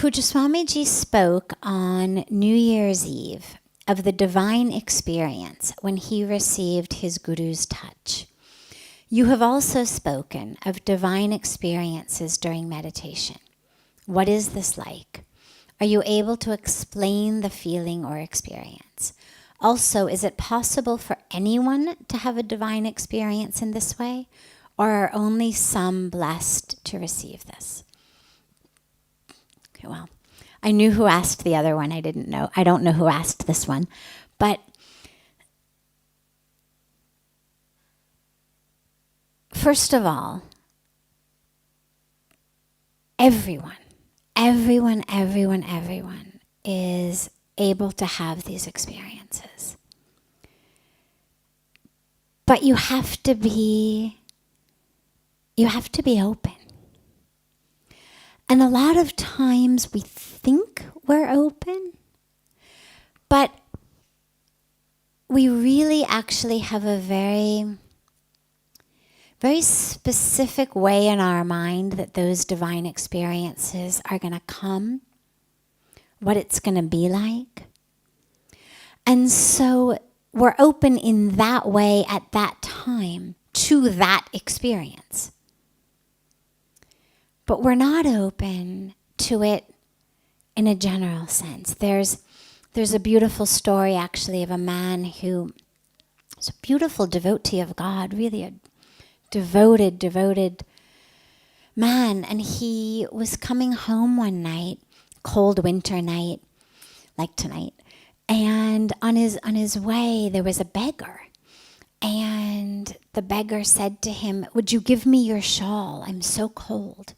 Puja Swamiji spoke on New Year's Eve of the divine experience when he received his Guru's touch. You have also spoken of divine experiences during meditation. What is this like? Are you able to explain the feeling or experience? Also, is it possible for anyone to have a divine experience in this way, or are only some blessed to receive this? Okay, well, I knew who asked the other one. I don't know who asked this one. But first of all, everyone is able to have these experiences. But you have to be open. And a lot of times we think we're open, but we really actually have a very, very specific way in our mind that those divine experiences are going to come, what it's going to be like. And so we're open in that way at that time to that experience. But we're not open to it in a general sense. There's a beautiful story actually of a man who was a beautiful devotee of God, really a devoted man. And he was coming home one night, cold winter night, like tonight. And on his way, there was a beggar. And the beggar said to him, "Would you give me your shawl? I'm so cold."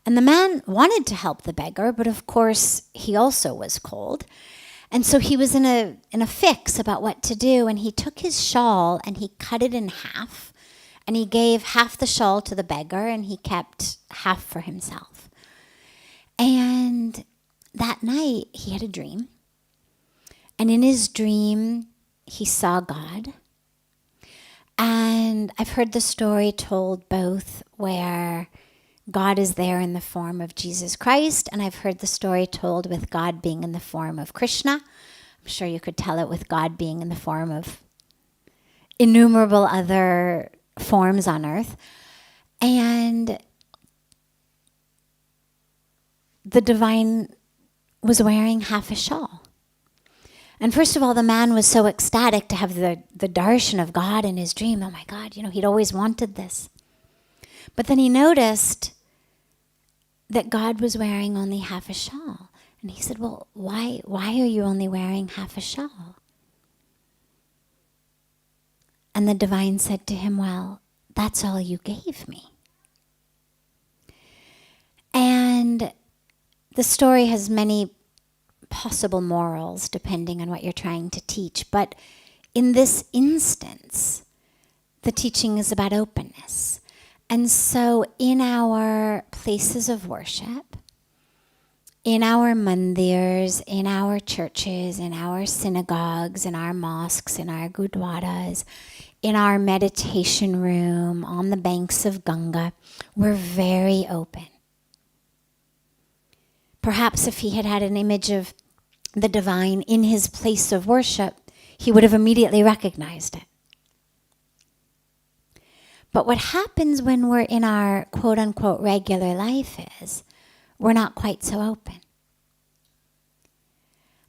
And the man wanted to help the beggar, but of course he also was cold. And so he was in a fix about what to do, and he took his shawl and he cut it in half, and he gave half the shawl to the beggar and he kept half for himself. And that night he had a dream. And in his dream he saw God. And I've heard the story told both where God is there in the form of Jesus Christ, and I've heard the story told with God being in the form of Krishna. I'm sure you could tell it with God being in the form of innumerable other forms on earth. And the divine was wearing half a shawl. And first of all, the man was so ecstatic to have the darshan of God in his dream. Oh my God, he'd always wanted this. But then he noticed that God was wearing only half a shawl. And he said, "Well, why are you only wearing half a shawl?" And the divine said to him, "Well, that's all you gave me." And the story has many possible morals depending on what you're trying to teach. But in this instance, the teaching is about openness. And so in our places of worship, in our mandirs, in our churches, in our synagogues, in our mosques, in our gurdwaras, in our meditation room, on the banks of Ganga, we're very open. Perhaps if he had had an image of the divine in his place of worship, he would have immediately recognized it. But what happens when we're in our quote-unquote regular life is we're not quite so open.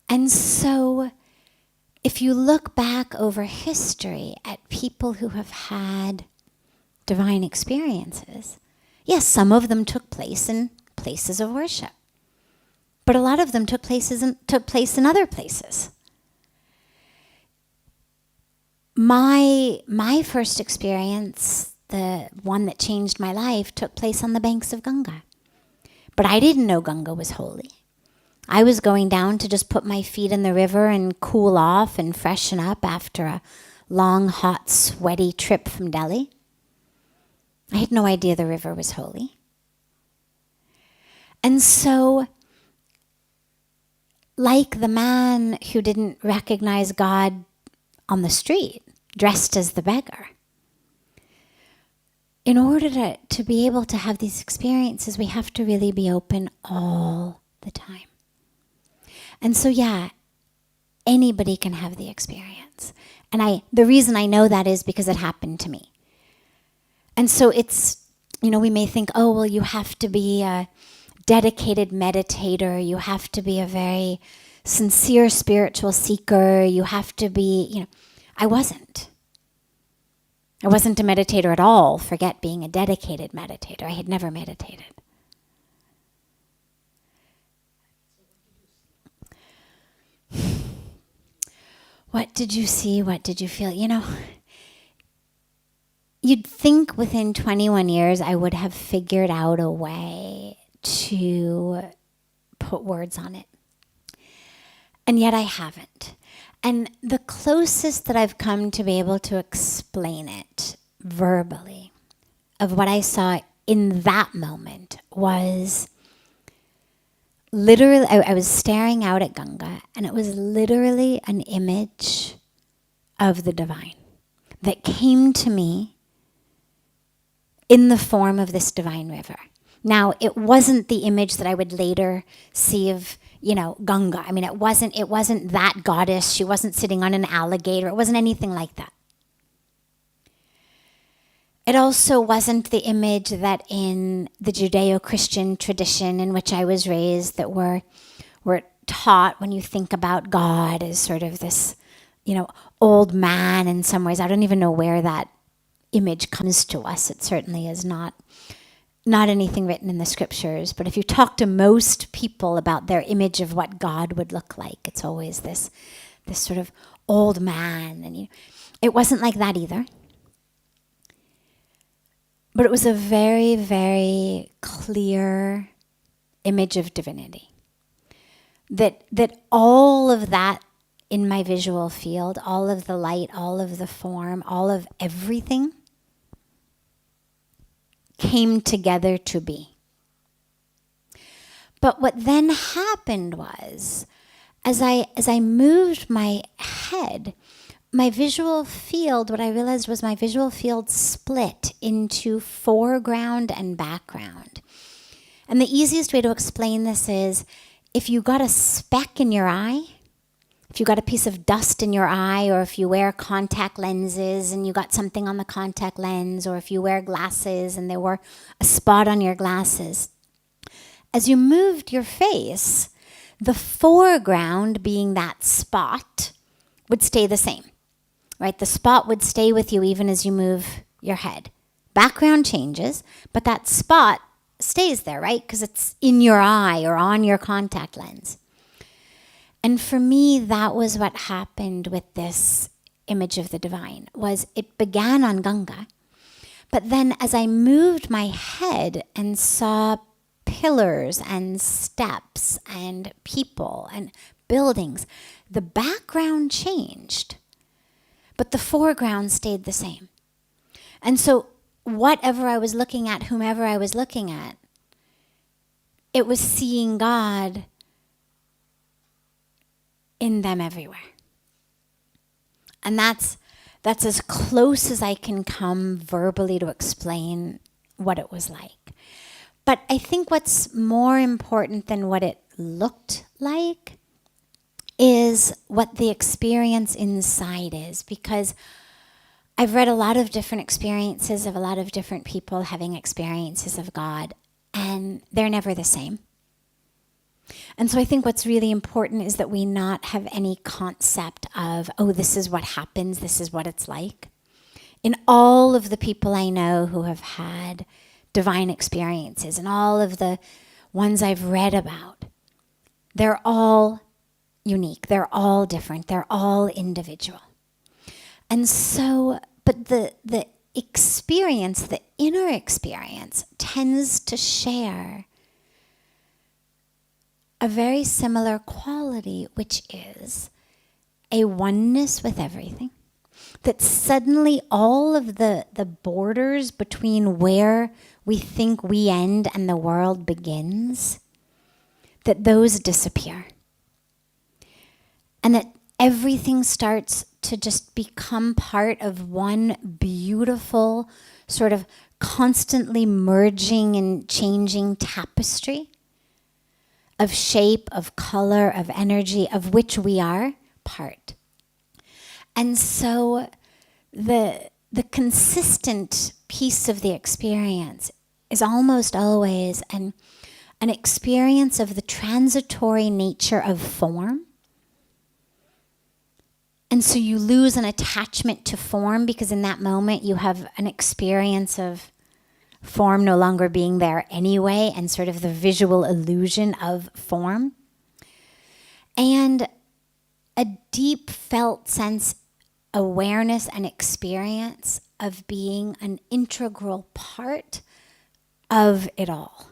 And so if you look back over history at people who have had divine experiences, yes, some of them took place in places of worship. But a lot of them took place in other places. My first experience, the one that changed my life, took place on the banks of Ganga. But I didn't know Ganga was holy. I was going down to just put my feet in the river and cool off and freshen up after a long, hot, sweaty trip from Delhi. I had no idea the river was holy. And so, like the man who didn't recognize God on the street, dressed as the beggar, in order to be able to have these experiences, we have to really be open all the time. And so, yeah, anybody can have the experience. And the reason I know that is because it happened to me. And so it's, we may think, oh, well, you have to be a dedicated meditator. You have to be a very sincere spiritual seeker. You have to be, I wasn't. I wasn't a meditator at all. Forget being a dedicated meditator. I had never meditated. What did you see? What did you feel? You'd think within 21 years I would have figured out a way to put words on it. And yet I haven't. And the closest that I've come to be able to explain it verbally of what I saw in that moment was literally, I was staring out at Ganga, and it was literally an image of the divine that came to me in the form of this divine river. Now, it wasn't the image that I would later see of, Ganga. I mean, it wasn't that goddess. She wasn't sitting on an alligator. It wasn't anything like that. It also wasn't the image that in the Judeo-Christian tradition in which I was raised that we're taught when you think about God as sort of this, old man in some ways. I don't even know where that image comes to us. It certainly is not anything written in the scriptures. But if you talk to most people about their image of what God would look like, it's always this sort of old man. And it wasn't like that either. But it was a very, very clear image of divinity. That all of that in my visual field, all of the light, all of the form, all of everything came together to be. But what then happened was, as I moved my head, my visual field, what I realized was my visual field split into foreground and background. And the easiest way to explain this is, if you got a speck in your eye, if you got a piece of dust in your eye, or if you wear contact lenses and you got something on the contact lens, or if you wear glasses and there were a spot on your glasses, as you moved your face, the foreground, being that spot, would stay the same, right? The spot would stay with you even as you move your head. Background changes, but that spot stays there, right? Because it's in your eye or on your contact lens. And for me, that was what happened with this image of the divine, was it began on Ganga. But then as I moved my head and saw pillars and steps and people and buildings, the background changed, but the foreground stayed the same. And so whatever I was looking at, whomever I was looking at, it was seeing God in them everywhere. And that's as close as I can come verbally to explain what it was like. But I think what's more important than what it looked like is what the experience inside is, because I've read a lot of different experiences of a lot of different people having experiences of God, and they're never the same. And so I think what's really important is that we not have any concept of, oh, this is what happens, this is what it's like. In all of the people I know who have had divine experiences, and all of the ones I've read about, they're all unique, they're all different, they're all individual. And so, but the experience, the inner experience, tends to share a very similar quality, which is a oneness with everything. That suddenly all of the borders between where we think we end and the world begins, that those disappear. And that everything starts to just become part of one beautiful, sort of constantly merging and changing tapestry of shape, of color, of energy, of which we are part. And so the consistent piece of the experience is almost always an experience of the transitory nature of form. And so you lose an attachment to form because in that moment you have an experience of form no longer being there anyway, and sort of the visual illusion of form. And a deep felt sense, awareness and experience of being an integral part of it all.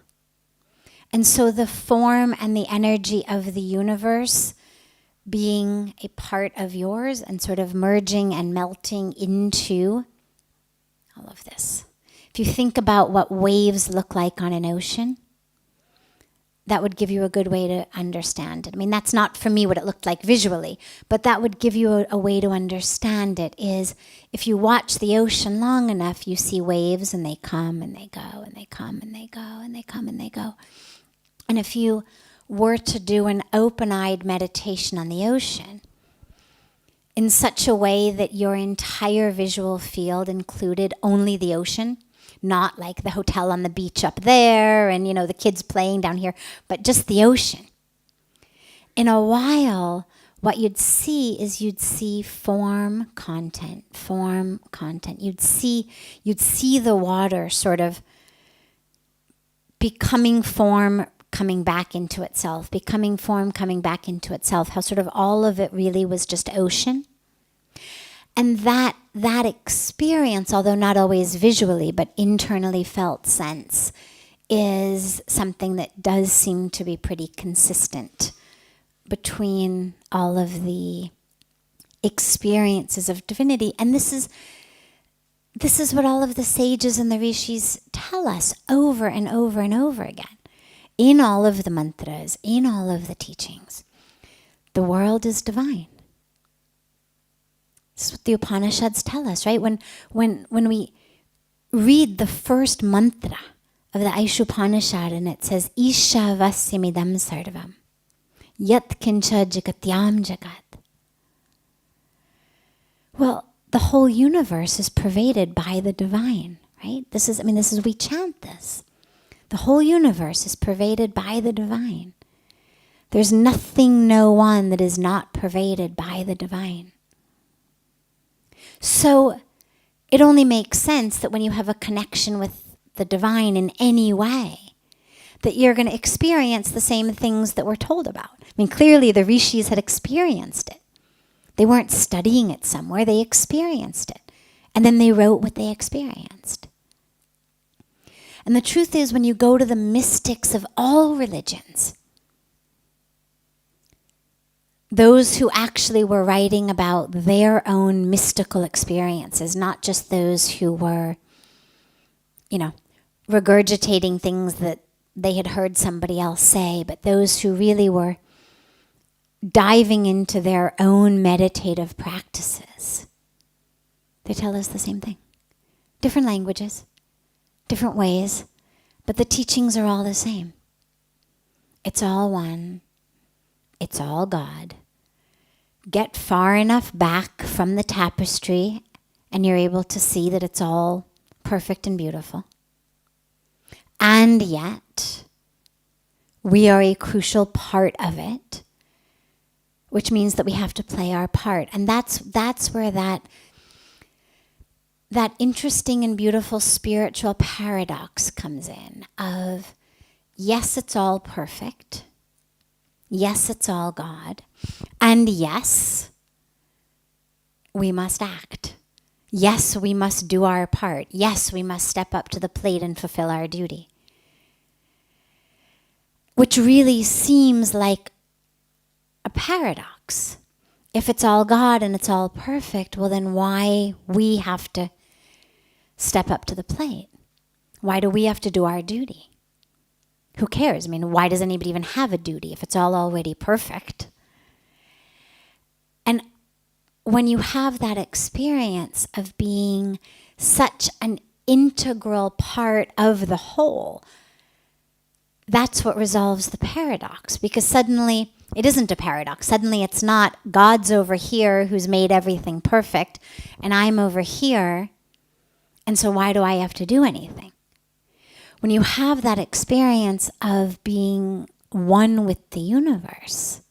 And so the form and the energy of the universe being a part of yours and sort of merging and melting into all of this. If you think about what waves look like on an ocean, that would give you a good way to understand it. I mean, that's not for me what it looked like visually, but that would give you a way to understand it is if you watch the ocean long enough, you see waves and they come and they go and they come and they go and they come and they go. And if you were to do an open-eyed meditation on the ocean in such a way that your entire visual field included only the ocean, not like the hotel on the beach up there and, you know, the kids playing down here, but just the ocean. In a while, what you'd see is you'd see form, content. You'd see the water sort of becoming form, coming back into itself, becoming form, coming back into itself, how sort of all of it really was just ocean. And that experience, although not always visually, but internally felt sense, is something that does seem to be pretty consistent between all of the experiences of divinity. And this is what all of the sages and the rishis tell us over and over and over again. In all of the mantras, in all of the teachings, the world is divine. This is what the Upanishads tell us, right? When we read the first mantra of the Aishupanishad and it says, Isha vasimidam sarvam, yat kincha jagatyam jagat. Well, the whole universe is pervaded by the divine, right? We chant this. The whole universe is pervaded by the divine. There's nothing, no one that is not pervaded by the divine. So it only makes sense that when you have a connection with the divine in any way, that you're going to experience the same things that we're told about. I mean, clearly the rishis had experienced it. They weren't studying it somewhere, they experienced it. And then they wrote what they experienced. And the truth is, when you go to the mystics of all religions, those who actually were writing about their own mystical experiences, not just those who were, regurgitating things that they had heard somebody else say, but those who really were diving into their own meditative practices, they tell us the same thing. Different languages, different ways, but the teachings are all the same. It's all one. It's all God. Get far enough back from the tapestry and you're able to see that it's all perfect and beautiful. And yet, we are a crucial part of it, which means that we have to play our part. And that's where that interesting and beautiful spiritual paradox comes in of, yes, it's all perfect. Yes, it's all God. And yes, we must act. Yes, we must do our part. Yes, we must step up to the plate and fulfill our duty. Which really seems like a paradox. If it's all God and it's all perfect, well then why we have to step up to the plate? Why do we have to do our duty? Who cares? I mean, why does anybody even have a duty if it's all already perfect? And when you have that experience of being such an integral part of the whole, that's what resolves the paradox, because suddenly it isn't a paradox. Suddenly it's not God's over here who's made everything perfect and I'm over here, and so why do I have to do anything? When you have that experience of being one with the universe,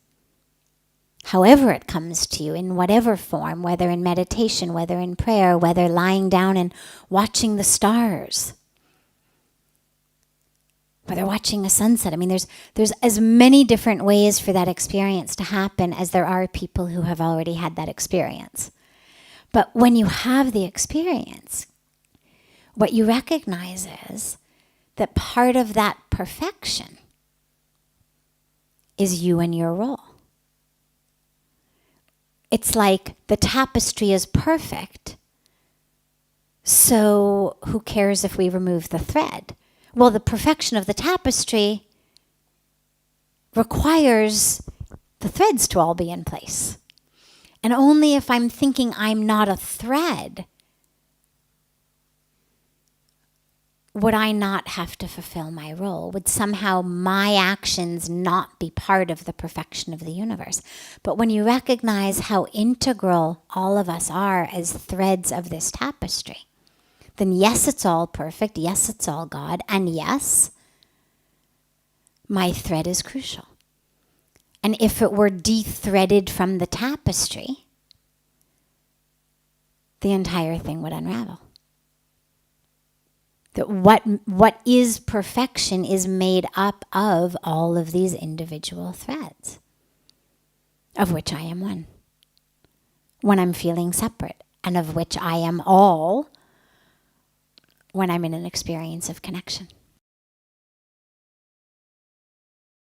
however it comes to you, in whatever form, whether in meditation, whether in prayer, whether lying down and watching the stars, whether watching a sunset. I mean, there's as many different ways for that experience to happen as there are people who have already had that experience. But when you have the experience, what you recognize is that part of that perfection is you and your role. It's like the tapestry is perfect, so who cares if we remove the thread? Well, the perfection of the tapestry requires the threads to all be in place. And only if I'm thinking I'm not a thread would I not have to fulfill my role? Would somehow my actions not be part of the perfection of the universe? But when you recognize how integral all of us are as threads of this tapestry, then yes, it's all perfect. Yes, it's all God. And yes, my thread is crucial. And if it were de-threaded from the tapestry, the entire thing would unravel. That what is perfection is made up of all of these individual threads, of which I am one, when I'm feeling separate, and of which I am all when I'm in an experience of connection.